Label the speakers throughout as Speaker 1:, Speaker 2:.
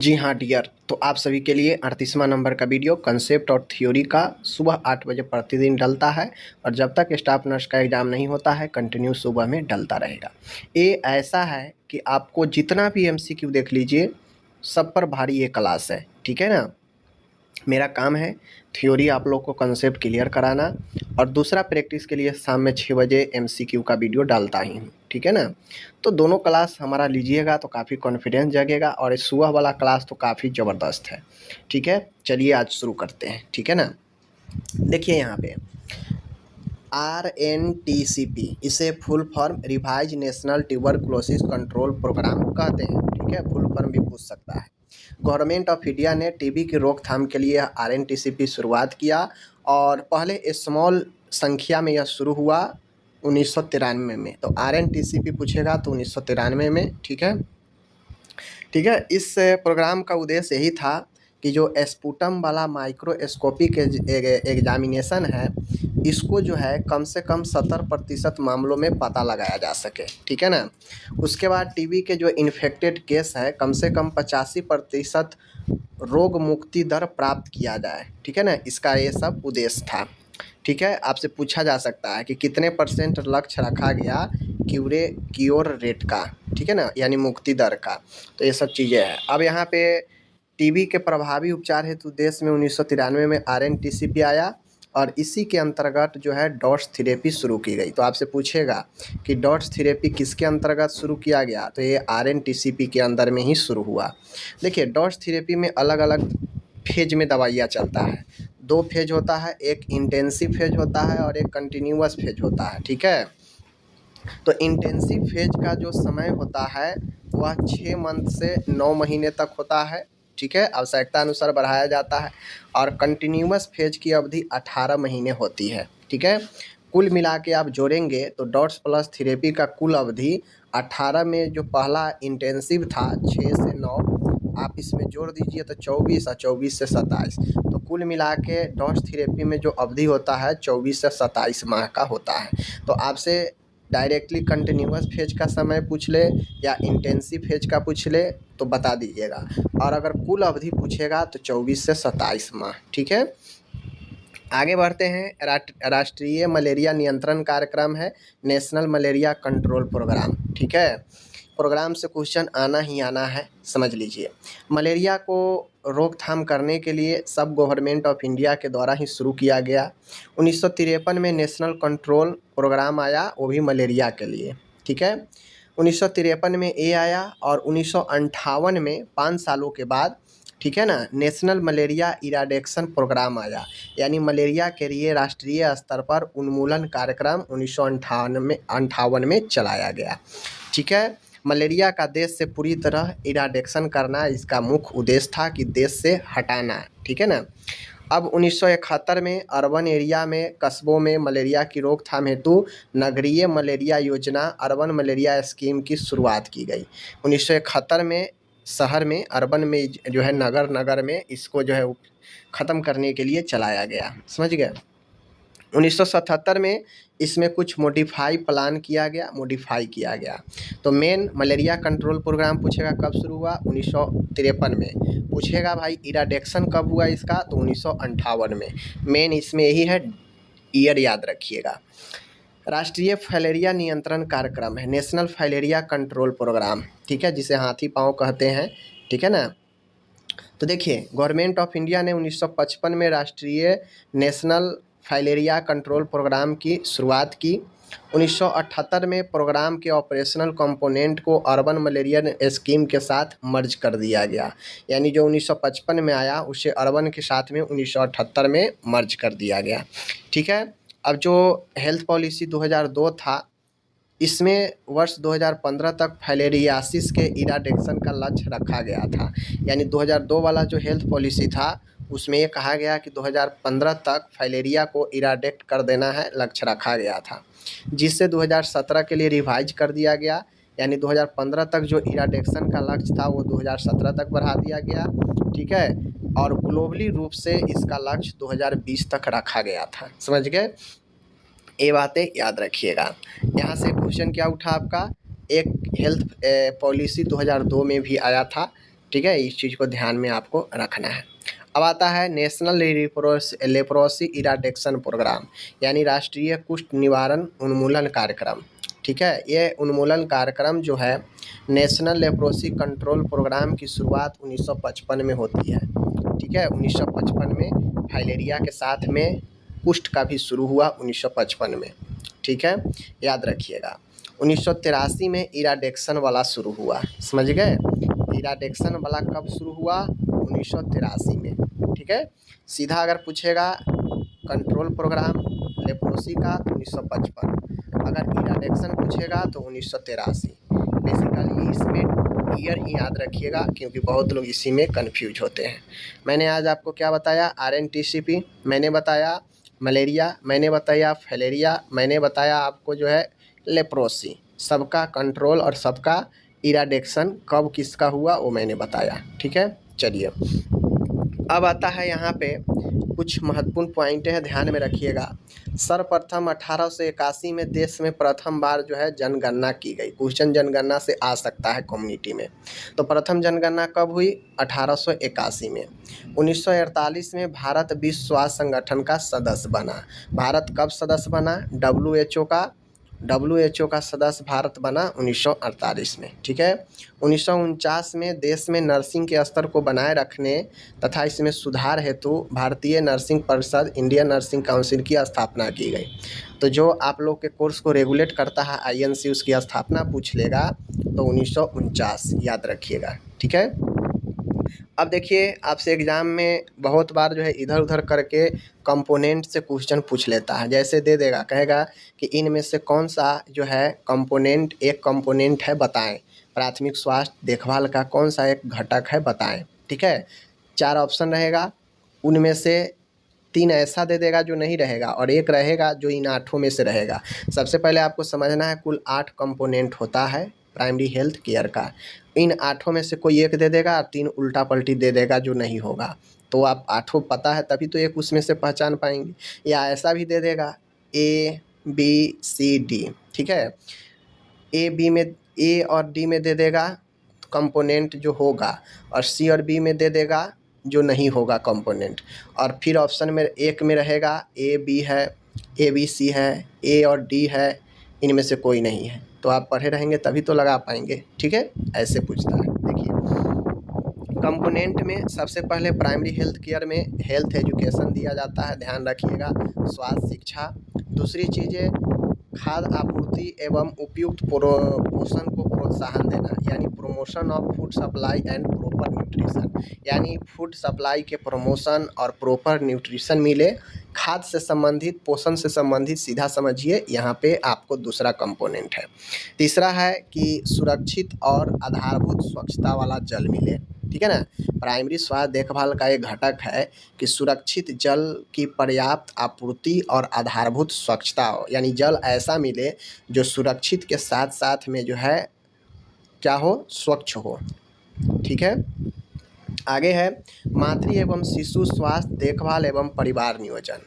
Speaker 1: जी हाँ डियर, तो आप सभी के लिए 38वां नंबर का वीडियो कंसेप्ट और थ्योरी का सुबह 8 बजे प्रतिदिन डलता है और जब तक स्टाफ नर्स का एग्ज़ाम नहीं होता है कंटिन्यू सुबह में डलता रहेगा। ये ऐसा है कि आपको जितना भी एमसीक्यू देख लीजिए, सब पर भारी ये क्लास है, ठीक है ना। मेरा काम है थ्योरी आप लोग को कंसेप्ट क्लियर कराना और दूसरा प्रैक्टिस के लिए शाम में 6 बजे एमसीक्यू का वीडियो डालता ही हूँ, ठीक है ना। तो दोनों क्लास हमारा लीजिएगा तो काफ़ी कॉन्फिडेंस जगेगा और इस सुबह वाला क्लास तो काफ़ी ज़बरदस्त है, ठीक है। चलिए आज शुरू करते हैं, ठीक है ना। देखिए यहाँ पे RNTCP, इसे full form revised national tuberculosis control program कहते हैं, ठीक है। फुल फॉर्म भी पूछ सकता है। गवर्नमेंट ऑफ इंडिया ने टीबी की रोकथाम के लिए RNTCP शुरुआत किया और पहले स्मॉल संख्या में यह शुरू हुआ 1993 में। तो RNTCP पूछेगा तो 1993 में, ठीक है। ठीक है, इस प्रोग्राम का उद्देश्य यही था कि जो स्पुटम वाला माइक्रोस्कोपिक एग्जामिनेशन है, इसको जो है कम से कम 70% मामलों में पता लगाया जा सके, ठीक है ना। उसके बाद टीबी के जो इन्फेक्टेड केस है कम से कम 85% रोग मुक्ति दर प्राप्त किया जाए, ठीक है ना। इसका ये सब उद्देश्य था, ठीक है। आपसे पूछा जा सकता है कि कितने % लक्ष्य रखा गया क्योर रेट का, ठीक है ना, यानी मुक्ति दर का। तो ये सब चीज़ें हैं। अब यहाँ पे टीबी के प्रभावी उपचार हेतु देश में 1993 में RNTCP आया और इसी के अंतर्गत जो है डॉट्स थेरेपी शुरू की गई। तो आपसे पूछेगा कि डॉट्स थेरेपी किसके अंतर्गत शुरू किया गया, तो ये RNTCP के अंदर में ही शुरू हुआ। देखिए डॉट्स थेरेपी में अलग अलग फेज में दवाइयाँ चलता है। 2 फेज होता है, एक इंटेंसिव फेज होता है और एक कंटिन्यूअस फेज होता है, ठीक है। तो इंटेंसिव फेज का जो समय होता है वह 6 मंथ से 9 महीने तक होता है, ठीक है। आवश्यकता अनुसार बढ़ाया जाता है और कंटिन्यूअस फेज की अवधि 18 महीने होती है, ठीक है। कुल मिला के आप जोड़ेंगे तो डॉट्स प्लस थेरेपी का कुल अवधि 18 में जो पहला इंटेंसिव था 6 से 9, आप इसमें जोड़ दीजिए तो 24 और 24 से 27, तो कुल मिला के डॉट्स थेरेपी में जो अवधि होता है 24 से 27 माह का होता है। तो आपसे डायरेक्टली कंटिन्यूअस फेज का समय पूछ ले या इंटेंसिव फेज का पूछ ले तो बता दीजिएगा, और अगर कुल अवधि पूछेगा तो 24 से 27 माह, ठीक है। आगे बढ़ते हैं। राष्ट्रीय मलेरिया नियंत्रण कार्यक्रम है, नेशनल मलेरिया कंट्रोल प्रोग्राम, ठीक है। प्रोग्राम से क्वेश्चन आना ही आना है, समझ लीजिए। मलेरिया को रोकथाम करने के लिए सब गवर्नमेंट ऑफ इंडिया के द्वारा ही शुरू किया गया। 1953 में नेशनल कंट्रोल प्रोग्राम आया, वो भी मलेरिया के लिए, ठीक है। 1953 में ये आया और 1958 में 5 सालों के बाद, ठीक है ना, नेशनल मलेरिया इराडिकेशन प्रोग्राम आया, यानी मलेरिया के लिए राष्ट्रीय स्तर पर उन्मूलन कार्यक्रम 1958 में चलाया गया, ठीक है। मलेरिया का देश से पूरी तरह इराडिकेशन करना इसका मुख्य उद्देश्य था कि देश से हटाना, ठीक है ना। अब 1971 में अर्बन एरिया में कस्बों में मलेरिया की रोकथाम हेतु नगरीय मलेरिया योजना अर्बन मलेरिया स्कीम की शुरुआत की गई। 1971 में शहर में, अर्बन में जो है नगर में इसको जो है ख़त्म करने के लिए चलाया गया, समझ गए। 1977 में इसमें कुछ मॉडिफाई किया गया। तो मेन मलेरिया कंट्रोल प्रोग्राम पूछेगा कब शुरू हुआ, 1953 में। पूछेगा भाई इराडिकेशन कब हुआ इसका, तो 1958 में। मेन इसमें यही है, ईयर याद रखिएगा। राष्ट्रीय फाइलेरिया नियंत्रण कार्यक्रम है, नेशनल फाइलेरिया कंट्रोल प्रोग्राम, ठीक है, जिसे हाथी पाँव कहते हैं, ठीक है ना। तो देखिए गवर्नमेंट ऑफ इंडिया ने 1955 में राष्ट्रीय नेशनल फाइलेरिया कंट्रोल प्रोग्राम की शुरुआत की। 1978 में प्रोग्राम के ऑपरेशनल कंपोनेंट को अर्बन मलेरिया स्कीम के साथ मर्ज कर दिया गया, यानी जो 1955 में आया उसे अर्बन के साथ में 1978 में मर्ज कर दिया गया, ठीक है। अब जो हेल्थ पॉलिसी 2002 था, इसमें वर्ष 2015 तक फाइलेरियासिस के इराडिकेशन का लक्ष्य रखा गया था, यानी 2002 वाला जो हेल्थ पॉलिसी था उसमें ये कहा गया कि 2015 तक फाइलेरिया को इराडिकेट कर देना है, लक्ष्य रखा गया था, जिससे 2017 के लिए रिवाइज कर दिया गया, यानी 2015 तक जो इराडिकेशन का लक्ष्य था वो 2017 तक बढ़ा दिया गया, ठीक है। और ग्लोबली रूप से इसका लक्ष्य 2020 तक रखा गया था, समझ गए। ये बातें याद रखिएगा। यहाँ से क्वेश्चन क्या उठा आपका, एक हेल्थ पॉलिसी 2002 में भी आया था, ठीक है, इस चीज़ को ध्यान में आपको रखना है। अब आता है नेशनल लेप्रोसी इराडिक्शन प्रोग्राम, यानी राष्ट्रीय कुष्ठ निवारण उन्मूलन कार्यक्रम। ठीक है, ये उन्मूलन कार्यक्रम जो है नेशनल लेप्रोसी कंट्रोल प्रोग्राम की शुरुआत 1955 में होती है। ठीक है, 1955 में फाइलेरिया के साथ में कुष्ठ का भी शुरू हुआ 1955 में। ठीक है, याद रखिएगा। 1983 में इराडिक्शन वाला शुरू हुआ, समझ गए। इराडिक्शन वाला कब शुरू हुआ? 1983 में। ठीक है, सीधा अगर पूछेगा कंट्रोल प्रोग्राम लेप्रोसी का तो 1955, अगर इराडिक्शन पूछेगा तो 1983। बेसिकली इसमें ईयर ही याद रखिएगा, क्योंकि बहुत लोग इसी में कंफ्यूज होते हैं। मैंने आज आपको क्या बताया? आरएनटीसीपी, मैंने बताया मलेरिया, मैंने बताया फाइलेरिया, मैंने बताया आपको जो है लेप्रोसी। सबका कंट्रोल और सबका इराडिक्शन कब किसका हुआ वो मैंने बताया। ठीक है, चलिए अब आता है यहाँ पे कुछ महत्वपूर्ण पॉइंट है, ध्यान में रखिएगा। सर्वप्रथम 1881 में देश में प्रथम बार जो है जनगणना की गई। क्वेश्चन जनगणना से आ सकता है कम्युनिटी में। तो प्रथम जनगणना कब हुई? 1881 में। 1948 में भारत विश्व स्वास्थ्य संगठन का सदस्य बना। भारत कब सदस्य बना? डब्ल्यूएचओ का सदस्य भारत बना 1948 में। ठीक है, 1949 में देश में नर्सिंग के स्तर को बनाए रखने तथा इसमें सुधार हेतु भारतीय नर्सिंग परिषद इंडियन नर्सिंग काउंसिल की स्थापना की गई। तो जो आप लोग के कोर्स को रेगुलेट करता है आईएनसी, उसकी स्थापना पूछ लेगा तो 1949 याद रखिएगा। ठीक है, अब देखिए आपसे एग्ज़ाम में बहुत बार जो है इधर उधर करके कंपोनेंट से क्वेश्चन पूछ लेता है। जैसे दे देगा, कहेगा कि इनमें से कौन सा जो है कंपोनेंट, एक कंपोनेंट है बताएं। प्राथमिक स्वास्थ्य देखभाल का कौन सा एक घटक है बताएं। ठीक है, 4 ऑप्शन रहेगा, उनमें से 3 ऐसा दे देगा जो नहीं रहेगा और एक रहेगा जो इन 8 में से रहेगा। सबसे पहले आपको समझना है कुल 8 कंपोनेंट होता है प्राइमरी हेल्थ केयर का। इन 8 में से कोई एक दे देगा और 3 उल्टा पलटी दे देगा जो नहीं होगा। तो आप 8 पता है तभी तो एक उसमें से पहचान पाएंगे। या ऐसा भी दे देगा ए बी सी डी। ठीक है, ए और डी में दे देगा कंपोनेंट जो होगा, और सी और बी में दे देगा जो नहीं होगा कंपोनेंट। और फिर ऑप्शन में एक में रहेगा ए बी है, ए बी सी है, ए और डी है, इनमें से कोई नहीं है। तो आप पढ़े रहेंगे तभी तो लगा पाएंगे। ठीक है, ऐसे पूछता है। देखिए कंपोनेंट में सबसे पहले प्राइमरी हेल्थ केयर में हेल्थ एजुकेशन दिया जाता है, ध्यान रखिएगा, स्वास्थ्य शिक्षा। दूसरी चीज़ें खाद्य आपूर्ति एवं उपयुक्त पोषण को प्रोत्साहन देना, यानी promotion of food supply and proper nutrition, यानी फूड सप्लाई के प्रमोशन और प्रॉपर न्यूट्रिशन मिले। खाद्य से संबंधित, पोषण से संबंधित, सीधा समझिए यहाँ पे आपको दूसरा कंपोनेंट है। तीसरा है कि सुरक्षित और आधारभूत स्वच्छता वाला जल मिले। ठीक है ना, प्राइमरी स्वास्थ्य देखभाल का एक घटक है कि सुरक्षित जल की पर्याप्त आपूर्ति और आधारभूत स्वच्छता हो, यानी जल ऐसा मिले जो सुरक्षित के साथ साथ में जो है क्या हो, स्वच्छ हो। ठीक है, आगे है मातृ एवं शिशु स्वास्थ्य देखभाल एवं परिवार नियोजन।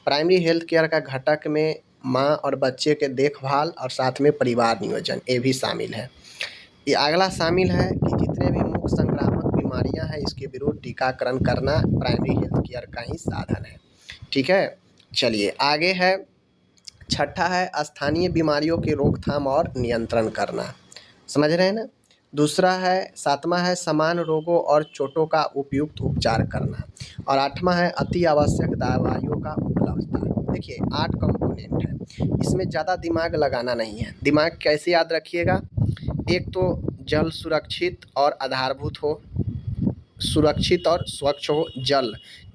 Speaker 1: प्राइमरी हेल्थ केयर का घटक में माँ और बच्चे के देखभाल और साथ में परिवार नियोजन ये भी शामिल है। ये अगला शामिल है कि जितने भी मुख्य संक्रामक बीमारियां हैं इसके विरुद्ध टीकाकरण करना प्राइमरी हेल्थ केयर का ही साधन है। ठीक है, चलिए आगे है, छठा है स्थानीय बीमारियों की रोकथाम और नियंत्रण करना, समझ रहे हैं ना। दूसरा है, 7वां है समान रोगों और चोटों का उपयुक्त उपचार करना, और 8वां है अति आवश्यक दवाइयों का उपलब्धता। देखिए 8 कंपोनेंट है, इसमें ज़्यादा दिमाग लगाना नहीं है। दिमाग कैसे याद रखिएगा, एक तो जल सुरक्षित और आधारभूत हो, सुरक्षित और स्वच्छ हो,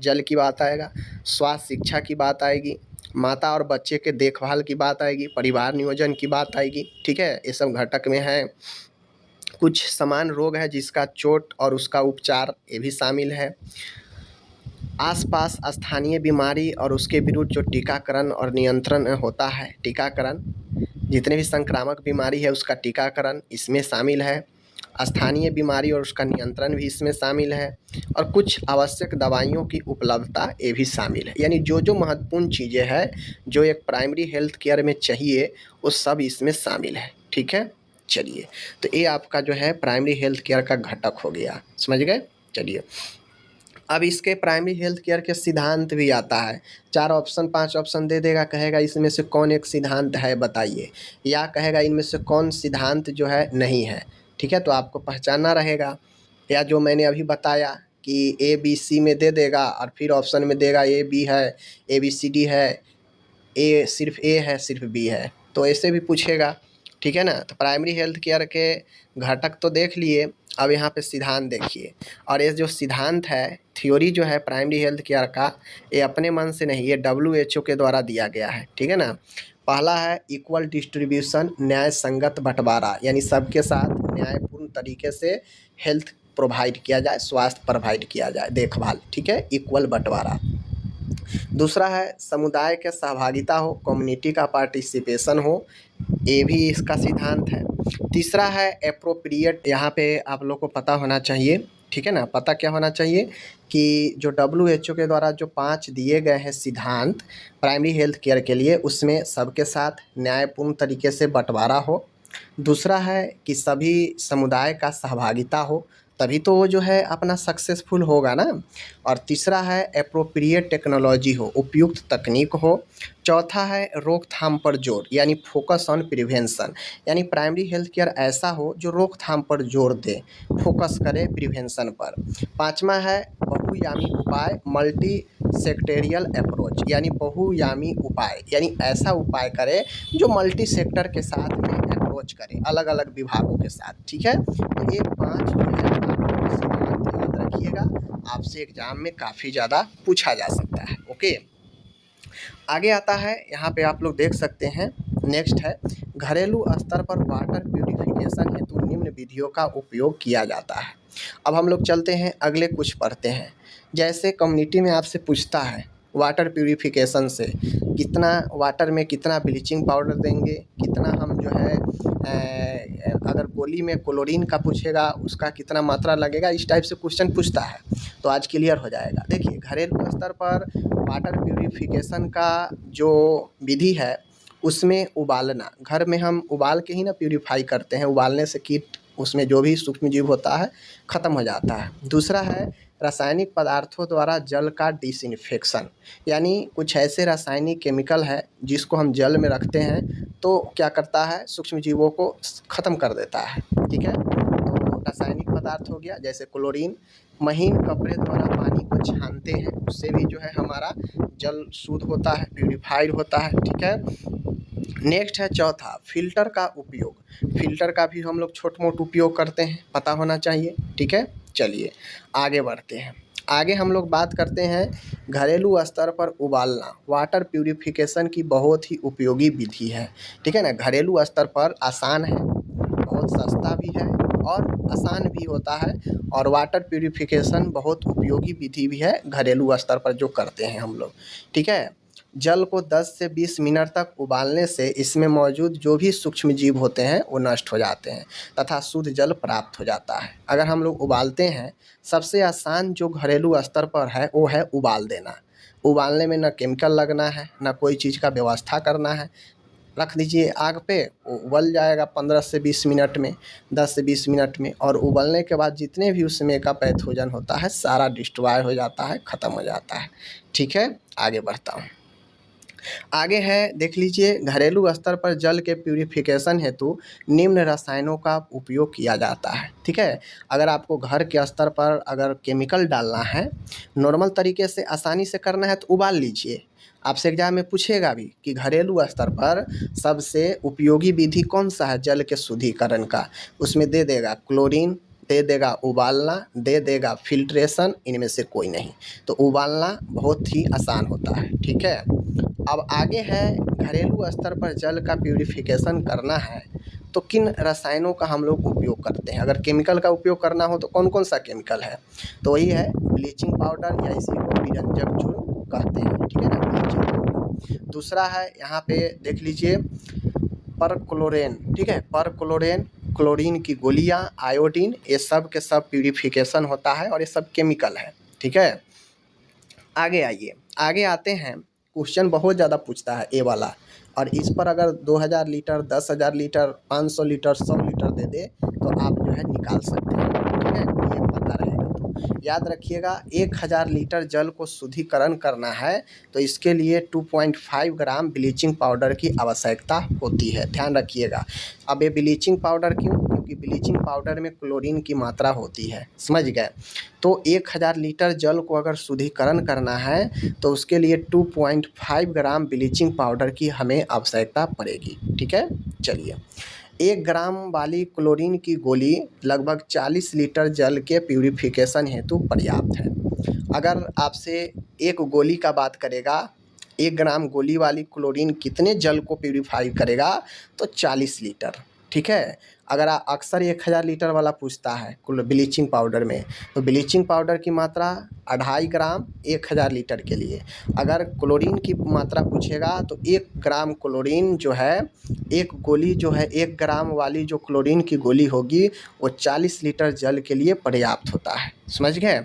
Speaker 1: जल की बात आएगा, स्वास्थ्य शिक्षा की बात आएगी, माता और बच्चे के देखभाल की बात आएगी, परिवार नियोजन की बात आएगी। ठीक है, ये सब घटक में है। कुछ समान रोग है जिसका चोट और उसका उपचार ये भी शामिल है। आसपास स्थानीय बीमारी और उसके विरुद्ध जो टीकाकरण और नियंत्रण होता है, टीकाकरण, जितने भी संक्रामक बीमारी है उसका टीकाकरण इसमें शामिल है। स्थानीय बीमारी और उसका नियंत्रण भी इसमें शामिल है, और कुछ आवश्यक दवाइयों की उपलब्धता ये भी शामिल है। यानी जो जो महत्वपूर्ण चीज़ें हैं जो एक प्राइमरी हेल्थ केयर में चाहिए वो सब इसमें शामिल है। ठीक है, चलिए, तो ये आपका जो है प्राइमरी हेल्थ केयर का घटक हो गया, समझ गए। चलिए, अब इसके प्राइमरी हेल्थ केयर के सिद्धांत भी आता है। 4 ऑप्शन 5 ऑप्शन दे देगा, कहेगा इसमें से कौन एक सिद्धांत है बताइए, या कहेगा इनमें से कौन सिद्धांत जो है नहीं है। ठीक है, तो आपको पहचानना रहेगा। या जो मैंने अभी बताया कि ए बी सी में दे देगा और फिर ऑप्शन में देगा ए बी है, ए बी सी डी है, ए सिर्फ ए है, सिर्फ बी है, तो ऐसे भी पूछेगा। ठीक है ना। तो प्राइमरी हेल्थ केयर के घटक तो देख लिए, अब यहाँ पे सिद्धांत देखिए। और ये जो सिद्धांत है, थ्योरी जो है प्राइमरी हेल्थ केयर का, ये अपने मन से नहीं, ये WHO के द्वारा दिया गया है। ठीक है ना। पहला है इक्वल डिस्ट्रीब्यूशन, न्याय संगत बंटवारा, यानी सबके साथ न्यायपूर्ण तरीके से हेल्थ प्रोवाइड किया जाए, स्वास्थ्य प्रोवाइड किया जाए, देखभाल। ठीक है, इक्वल बंटवारा। दूसरा है समुदाय के सहभागिता हो, कम्युनिटी का पार्टिसिपेशन हो, ये भी इसका सिद्धांत है। तीसरा है एप्रोप्रिएट, यहाँ पे आप लोग को पता होना चाहिए। ठीक है ना, पता क्या होना चाहिए कि जो WHO के द्वारा जो 5 दिए गए हैं सिद्धांत प्राइमरी हेल्थ केयर के लिए, उसमें सबके साथ न्यायपूर्ण तरीके से बंटवारा हो। दूसरा है कि सभी समुदाय का सहभागिता हो, तभी तो वो जो है अपना सक्सेसफुल होगा ना। और तीसरा है एप्रोप्रिएट टेक्नोलॉजी हो, उपयुक्त तकनीक हो। चौथा है रोकथाम पर जोर, यानी फोकस ऑन प्रिवेंशन, यानी प्राइमरी हेल्थ केयर ऐसा हो जो रोकथाम पर जोर दे, फोकस करे प्रिवेंशन पर। पांचवा है बहुयामी उपाय, मल्टी सेक्टेरियल अप्रोच, यानी बहुयामी उपाय, यानी ऐसा उपाय करे जो मल्टी सेक्टर के साथ में अप्रोच करे, अलग अलग विभागों के साथ। ठीक है, तो ये 5 जो है आपको सिद्धांत याद रखिएगा, आपसे एग्जाम में काफ़ी ज़्यादा पूछा जा सकता है। ओके, आगे आता है, यहाँ पे आप लोग देख सकते हैं। नेक्स्ट है घरेलू स्तर पर वाटर प्यूरिफिकेशन हेतु निम्न विधियों का उपयोग किया जाता है। अब हम लोग चलते हैं अगले कुछ पढ़ते हैं। जैसे कम्युनिटी में आपसे पूछता है वाटर प्यूरिफिकेशन से कितना वाटर में कितना ब्लीचिंग पाउडर देंगे, कितना हम जो है अगर गोली में क्लोरीन का पूछेगा उसका कितना मात्रा लगेगा, इस टाइप से क्वेश्चन पूछता है, तो आज क्लियर हो जाएगा। देखिए, घरेलू स्तर पर वाटर प्यूरिफिकेशन का जो विधि है उसमें उबालना, घर में हम उबाल के ही ना प्यूरिफाई करते हैं, उबालने से कीट उसमें जो भी सूक्ष्म जीव होता है ख़त्म हो जाता है। दूसरा है रासायनिक पदार्थों द्वारा जल का डिसइंफेक्शन, यानी कुछ ऐसे रासायनिक केमिकल है जिसको हम जल में रखते हैं तो क्या करता है, सूक्ष्म जीवों को ख़त्म कर देता है। ठीक है, तो रासायनिक पदार्थ हो गया जैसे क्लोरीन। महीन कपड़े द्वारा पानी को छानते हैं, उससे भी जो है हमारा जल शुद्ध होता है, प्यूरिफाइड होता है। ठीक है, नेक्स्ट है चौथा फिल्टर का उपयोग, फिल्टर का भी हम लोग छोट मोट उपयोग करते हैं, पता होना चाहिए। ठीक है, चलिए आगे बढ़ते हैं। आगे हम लोग बात करते हैं घरेलू स्तर पर उबालना, वाटर प्यूरिफिकेशन की बहुत ही उपयोगी विधि है। ठीक है ना, घरेलू स्तर पर आसान है, बहुत सस्ता भी है और आसान भी होता है, और वाटर प्यूरिफिकेशन बहुत उपयोगी विधि भी है घरेलू स्तर पर जो करते हैं हम लोग। ठीक है, जल को 10 से 20 मिनट तक उबालने से इसमें मौजूद जो भी सूक्ष्म जीव होते हैं वो नष्ट हो जाते हैं तथा शुद्ध जल प्राप्त हो जाता है। अगर हम लोग उबालते हैं, सबसे आसान जो घरेलू स्तर पर है वो है उबाल देना। उबालने में ना केमिकल लगना है, ना कोई चीज़ का व्यवस्था करना है, रख दीजिए आग पे, वो उबल जाएगा 15 से 20 मिनट में, 10 से 20 मिनट में, और उबलने के बाद जितने भी उसमें का पैथोजन होता है सारा डिस्ट्रॉय हो जाता है, ख़त्म हो जाता है। ठीक है, आगे बढ़ता हूँ। आगे है, देख लीजिए, घरेलू स्तर पर जल के प्यूरिफिकेशन हेतु निम्न रसायनों का उपयोग किया जाता है। ठीक है, अगर आपको घर के स्तर पर अगर केमिकल डालना है, नॉर्मल तरीके से आसानी से करना है तो उबाल लीजिए। आपसे एग्जाम में पूछेगा भी कि घरेलू स्तर पर सबसे उपयोगी विधि कौन सा है जल के शुद्धिकरण का, उसमें दे देगा क्लोरीन, दे देगा उबालना, दे देगा फिल्ट्रेशन, इनमें से कोई नहीं। तो उबालना बहुत ही आसान होता है। ठीक है, अब आगे है घरेलू स्तर पर जल का प्यूरिफिकेशन करना है तो किन रसायनों का हम लोग उपयोग करते हैं। अगर केमिकल का उपयोग करना हो तो कौन कौन सा केमिकल है, तो वही है ब्लीचिंग पाउडर, या इसी को विरंजक चूर्ण कहते हैं। ठीक है ना, ब्लीचिंग पाउडर। दूसरा है यहाँ पे देख लीजिए परक्लोरेन। ठीक है, परक्लोरेन, क्लोरीन की गोलियाँ, आयोडीन, ये सब के सब प्यूरिफिकेशन होता है और ये सब केमिकल है। ठीक है, आगे आइए, आगे आते हैं। क्वेश्चन बहुत ज़्यादा पूछता है ए वाला, और इस पर अगर 2000 लीटर, 10,000 लीटर, 500 लीटर, 100 लीटर दे दे तो आप जो है निकाल सकते हैं, ठीक है, ये पता रहेगा। तो याद रखिएगा 1000 लीटर जल को शुद्धिकरण करना है तो इसके लिए 2.5 ग्राम ब्लीचिंग पाउडर की आवश्यकता होती है, ध्यान रखिएगा। अब ये ब्लीचिंग पाउडर क्यों? क्योंकि ब्लीचिंग पाउडर में क्लोरीन की मात्रा होती है, समझ गए। तो 1000 लीटर जल को अगर शुद्धिकरण करना है तो उसके लिए 2.5 ग्राम ब्लीचिंग पाउडर की हमें आवश्यकता पड़ेगी, ठीक है। चलिए, 1 ग्राम वाली क्लोरीन की गोली लगभग 40 लीटर जल के प्यूरिफिकेशन हेतु पर्याप्त है। अगर आपसे एक गोली का बात करेगा, 1 ग्राम गोली वाली क्लोरीन कितने जल को प्यूरिफाई करेगा? तो 40 लीटर, ठीक है। अगर अक्सर 1000 लीटर वाला पूछता है ब्लीचिंग पाउडर में, तो ब्लीचिंग पाउडर की मात्रा 2.5 ग्राम 1000 लीटर के लिए। अगर क्लोरीन की मात्रा पूछेगा तो 1 ग्राम क्लोरीन जो है, एक गोली जो है 1 ग्राम वाली जो क्लोरीन की गोली होगी वो 40 लीटर जल के लिए पर्याप्त होता है, समझ गए।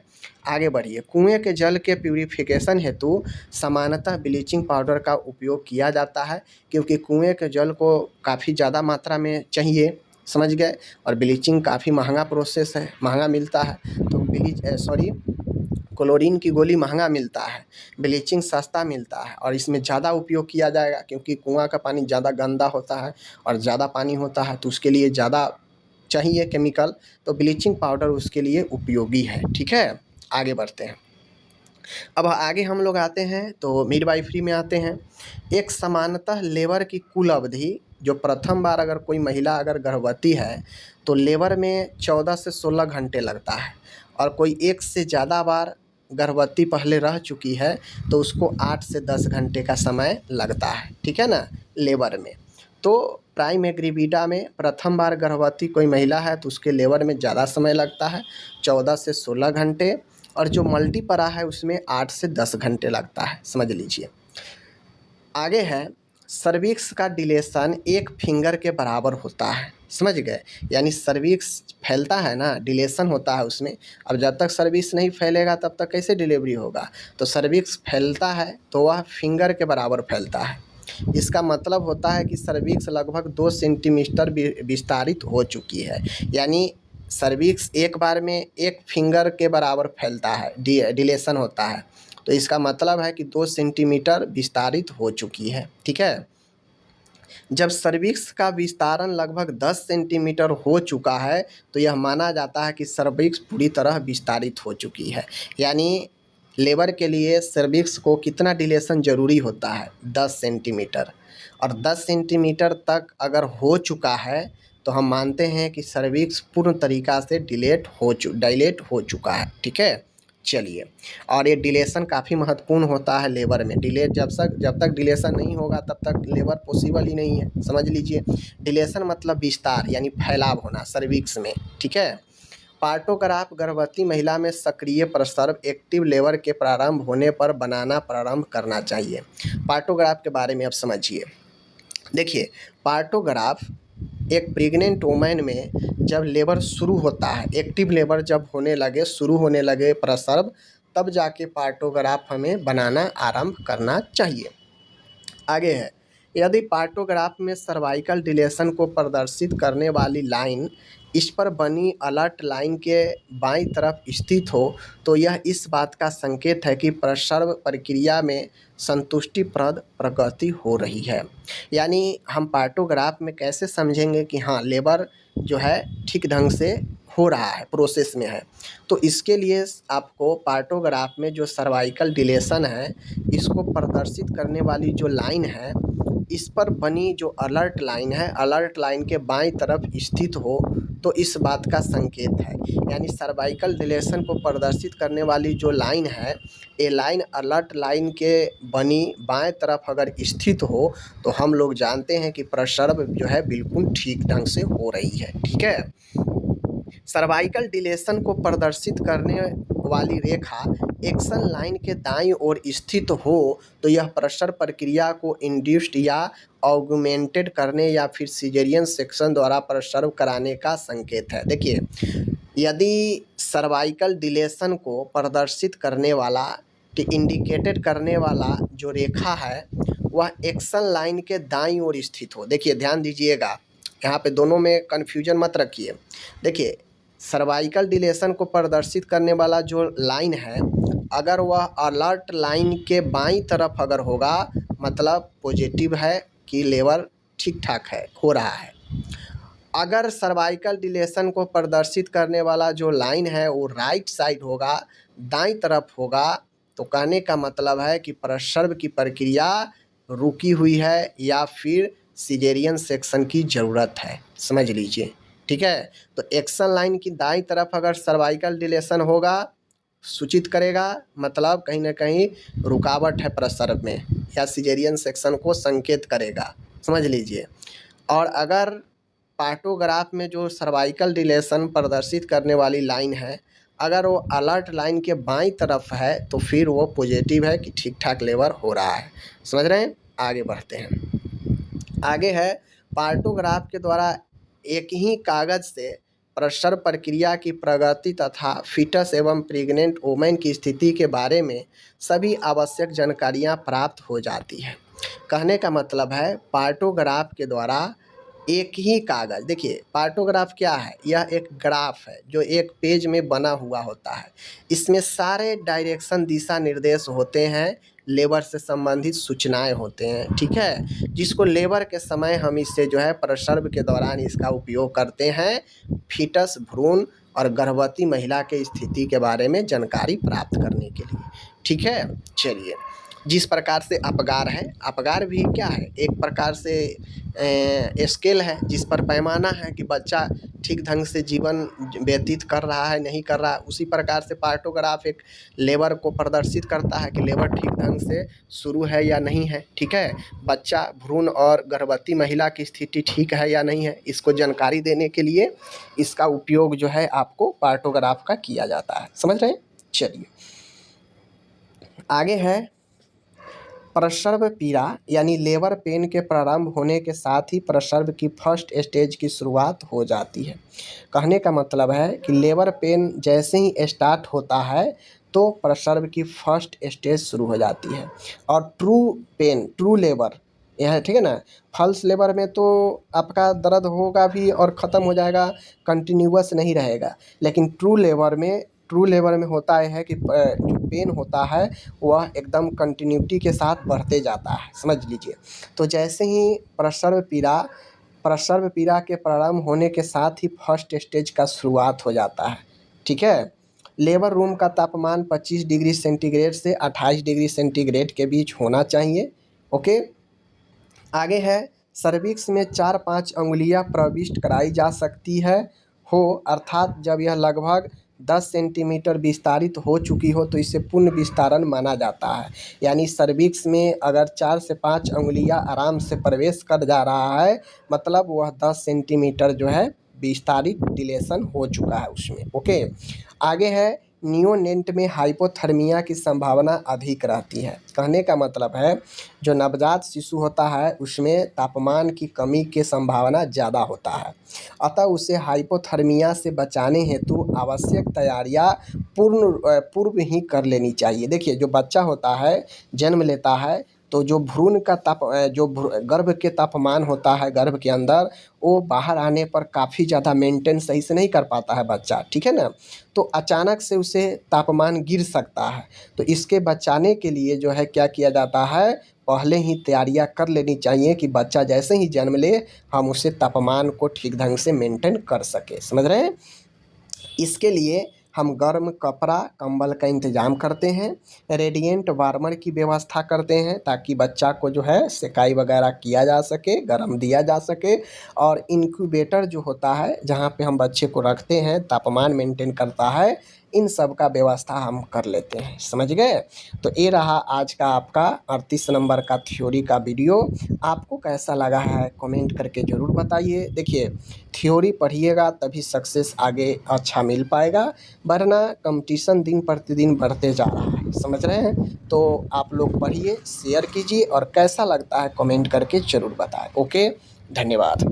Speaker 1: आगे बढ़िए, कुएं के जल के प्यूरिफिकेशन हेतु सामान्यतः ब्लीचिंग पाउडर का उपयोग किया जाता है, क्योंकि कुएं के जल को काफ़ी ज़्यादा मात्रा में चाहिए, समझ गए। और ब्लीचिंग काफ़ी महंगा प्रोसेस है, महंगा मिलता है। तो क्लोरीन की गोली महंगा मिलता है, ब्लीचिंग सस्ता मिलता है और इसमें ज़्यादा उपयोग किया जाएगा क्योंकि कुआं का पानी ज़्यादा गंदा होता है और ज़्यादा पानी होता है तो उसके लिए ज़्यादा चाहिए केमिकल, तो ब्लीचिंग पाउडर उसके लिए उपयोगी है, ठीक है। आगे बढ़ते हैं। अब आगे हम लोग आते हैं तो मिडवाइफरी में आते हैं। एक सामान्यतः लेबर की कुल अवधि, जो प्रथम बार अगर कोई महिला अगर गर्भवती है तो लेबर में 14 से 16 घंटे लगता है, और कोई एक से ज़्यादा बार गर्भवती पहले रह चुकी है तो उसको 8 से 10 घंटे का समय लगता है, ठीक है ना, लेबर में। तो प्राइम एग्रीविडा में प्रथम बार गर्भवती कोई महिला है तो उसके लेबर में ज़्यादा समय लगता है, 14 से 16 घंटे, और जो मल्टीपरा है उसमें 8 से 10 घंटे लगता है, समझ लीजिए। आगे है, सर्विक्स का डिलेशन 1 फिंगर के बराबर होता है, समझ गए। यानी सर्विक्स फैलता है ना, डिलेशन होता है उसमें। अब जब तक सर्विक्स नहीं फैलेगा तब तक कैसे डिलीवरी होगा? तो सर्विक्स फैलता है तो वह फिंगर के बराबर फैलता है। इसका मतलब होता है कि सर्विक्स लगभग 2 सेंटीमीटर विस्तारित हो चुकी है। यानी सर्विक्स एक बार में 1 फिंगर के बराबर फैलता है, डिलेशन होता है, तो इसका मतलब है कि 2 सेंटीमीटर विस्तारित हो चुकी है, ठीक है। जब सर्विक्स का विस्तारण लगभग 10 सेंटीमीटर हो चुका है तो यह माना जाता है कि सर्विक्स पूरी तरह विस्तारित हो चुकी है। यानी लेबर के लिए सर्विक्स को कितना डिलेशन ज़रूरी होता है? 10 सेंटीमीटर, और 10 सेंटीमीटर तक अगर हो चुका है तो हम मानते हैं कि सर्विक्स पूर्ण तरीक़ा से डायलेट हो चुका है, ठीक है। चलिए, और ये डिलेशन काफ़ी महत्वपूर्ण होता है लेबर में। जब तक डिलेशन नहीं होगा तब तक लेबर पॉसिबल ही नहीं है, समझ लीजिए। डिलेशन मतलब विस्तार यानी फैलाव होना सर्विक्स में, ठीक है। पार्टोग्राफ गर्भवती महिला में सक्रिय प्रसव एक्टिव लेबर के प्रारंभ होने पर बनाना प्रारंभ करना चाहिए। पार्टोग्राफ के बारे में अब समझिए। देखिए, पार्टोग्राफ एक प्रेग्नेंट वुमेन में जब लेबर शुरू होता है, एक्टिव लेबर जब शुरू होने लगे प्रसव, तब जाके पार्टोग्राफ हमें बनाना आरंभ करना चाहिए। आगे है, यदि पार्टोग्राफ में सर्वाइकल डिलेशन को प्रदर्शित करने वाली लाइन इस पर बनी अलर्ट लाइन के बाईं तरफ स्थित हो तो यह इस बात का संकेत है कि प्रसव प्रक्रिया में संतुष्टिप्रद प्रगति हो रही है। यानी हम पार्टोग्राफ में कैसे समझेंगे कि हाँ लेबर जो है ठीक ढंग से हो रहा है, प्रोसेस में है? तो इसके लिए आपको पार्टोग्राफ में जो सर्वाइकल डिलेशन है इसको प्रदर्शित करने वाली जो लाइन है, इस पर बनी जो अलर्ट लाइन है, अलर्ट लाइन के बाईं तरफ स्थित हो तो इस बात का संकेत है। यानी सर्वाइकल डिलेशन को प्रदर्शित करने वाली जो लाइन है, ये लाइन अलर्ट लाइन के बनी बाएं तरफ अगर स्थित हो तो हम लोग जानते हैं कि प्रसव जो है बिल्कुल ठीक ढंग से हो रही है, ठीक है। सर्वाइकल डिलेशन को प्रदर्शित करने वाली रेखा एक्शन लाइन के दाईं ओर स्थित हो तो यह प्रसव प्रक्रिया को इंड्यूस्ड या ऑगमेंटेड करने या फिर सिजेरियन सेक्शन द्वारा प्रसव कराने का संकेत है। देखिए, यदि सर्वाइकल डिलेशन को प्रदर्शित करने वाला इंडिकेटेड करने वाला जो रेखा है वह एक्शन लाइन के दाईं ओर स्थित हो। देखिए ध्यान दीजिएगा, यहाँ पे दोनों में कन्फ्यूजन मत रखिए। देखिए सर्वाइकल डिलेशन को प्रदर्शित करने वाला जो लाइन है, अगर वह अलर्ट लाइन के बाईं तरफ अगर होगा मतलब पॉजिटिव है कि लेबर ठीक ठाक है, हो रहा है। अगर सर्वाइकल डिलेशन को प्रदर्शित करने वाला जो लाइन है वो राइट साइड होगा, दाईं तरफ होगा, तो कहने का मतलब है कि प्रसव की प्रक्रिया रुकी हुई है या फिर सिजेरियन सेक्शन की ज़रूरत है, समझ लीजिए। ठीक है, तो एक्शन लाइन की दाईं तरफ अगर सर्वाइकल डिलेशन होगा सूचित करेगा मतलब कहीं ना कहीं रुकावट है प्रसव में या सिजेरियन सेक्शन को संकेत करेगा, समझ लीजिए। और अगर पार्टोग्राफ में जो सर्वाइकल डिलेशन प्रदर्शित करने वाली लाइन है, अगर वो अलर्ट लाइन के बाईं तरफ है तो फिर वो पॉजिटिव है कि ठीक ठाक लेबर हो रहा है, समझ रहे हैं। आगे बढ़ते हैं। आगे है पार्टोग्राफ के द्वारा एक ही कागज़ से प्रसव प्रक्रिया की प्रगति तथा फीटस एवं प्रेग्नेंट वुमेन की स्थिति के बारे में सभी आवश्यक जानकारियां प्राप्त हो जाती है। कहने का मतलब है पार्टोग्राफ के द्वारा एक ही कागज़, देखिए पार्टोग्राफ क्या है, यह एक ग्राफ है जो एक पेज में बना हुआ होता है। इसमें सारे डायरेक्शन दिशा निर्देश होते हैं, लेबर से संबंधित सूचनाएं होते हैं, ठीक है, जिसको लेबर के समय हम इससे जो है प्रसव के दौरान इसका उपयोग करते हैं फीटस भ्रूण और गर्भवती महिला के स्थिति के बारे में जानकारी प्राप्त करने के लिए। ठीक है, चलिए। जिस प्रकार से अपगार है, अपगार भी क्या है, एक प्रकार से स्केल है जिस पर पैमाना है कि बच्चा ठीक ढंग से जीवन व्यतीत कर रहा है नहीं कर रहा है। उसी प्रकार से पार्टोग्राफ एक लेबर को प्रदर्शित करता है कि लेबर ठीक ढंग से शुरू है या नहीं है, ठीक है, बच्चा भ्रूण और गर्भवती महिला की स्थिति ठीक है या नहीं है, इसको जानकारी देने के लिए इसका उपयोग जो है आपको पार्टोग्राफ का किया जाता है, समझ रहे हैं। चलिए आगे है प्रसव पीड़ा यानी लेबर पेन के प्रारंभ होने के साथ ही प्रसव की फर्स्ट स्टेज की शुरुआत हो जाती है। कहने का मतलब है कि लेबर पेन जैसे ही स्टार्ट होता है तो प्रसव की फर्स्ट स्टेज शुरू हो जाती है। और ट्रू पेन, ट्रू लेबर यह है, ठीक है ना। फॉल्स लेबर में तो आपका दर्द होगा भी और ख़त्म हो जाएगा, कंटिन्यूअस नहीं रहेगा। लेकिन ट्रू लेबर में होता है कि जो पेन होता है वह एकदम कंटिन्यूटी के साथ बढ़ते जाता है, समझ लीजिए। तो जैसे ही प्रसव पीड़ा के प्रारंभ होने के साथ ही फर्स्ट स्टेज का शुरुआत हो जाता है, ठीक है। लेबर रूम का तापमान 25 डिग्री सेंटीग्रेड से 28 डिग्री सेंटीग्रेड के बीच होना चाहिए। ओके, आगे है सर्विक्स में 4-5 अंगुलियां प्रविष्ट कराई जा सकती है अर्थात जब यह लगभग 10 सेंटीमीटर विस्तारित हो चुकी हो तो इसे पूर्ण विस्तारण माना जाता है। यानी सर्विक्स में अगर 4 से 5 अंगुलियां आराम से प्रवेश कर जा रहा है मतलब वह 10 सेंटीमीटर जो है विस्तारित डिलेशन हो चुका है उसमें। ओके, आगे है नियोनेट में हाइपोथर्मिया की संभावना अधिक रहती है। कहने का मतलब है जो नवजात शिशु होता है उसमें तापमान की कमी की संभावना ज़्यादा होता है, अतः उसे हाइपोथर्मिया से बचाने हेतु आवश्यक तैयारियां पूर्व ही कर लेनी चाहिए। देखिए जो बच्चा होता है जन्म लेता है तो जो भ्रूण का गर्भ के तापमान होता है गर्भ के अंदर वो बाहर आने पर काफ़ी ज़्यादा मेंटेन सही से नहीं कर पाता है बच्चा, ठीक है ना। तो अचानक से उसे तापमान गिर सकता है, तो इसके बचाने के लिए जो है क्या किया जाता है, पहले ही तैयारियां कर लेनी चाहिए कि बच्चा जैसे ही जन्म ले हम उसे तापमान को ठीक ढंग से मेंटेन कर सके, समझ रहे हैं। इसके लिए हम गर्म कपड़ा कंबल का इंतज़ाम करते हैं, रेडिएंट वार्मर की व्यवस्था करते हैं ताकि बच्चा को जो है सेकाई वगैरह किया जा सके, गर्म दिया जा सके। और इंक्यूबेटर जो होता है जहाँ पे हम बच्चे को रखते हैं तापमान मेंटेन करता है, इन सब का व्यवस्था हम कर लेते हैं, समझ गए। तो ये रहा आज का आपका 38 नंबर का थ्योरी का वीडियो। आपको कैसा लगा है कमेंट करके ज़रूर बताइए। देखिए थ्योरी पढ़िएगा तभी सक्सेस आगे अच्छा मिल पाएगा, वरना कंपटीशन दिन प्रतिदिन बढ़ते जा रहा है, समझ रहे हैं। तो आप लोग पढ़िए, शेयर कीजिए और कैसा लगता है कमेंट करके ज़रूर बताएं। ओके, धन्यवाद।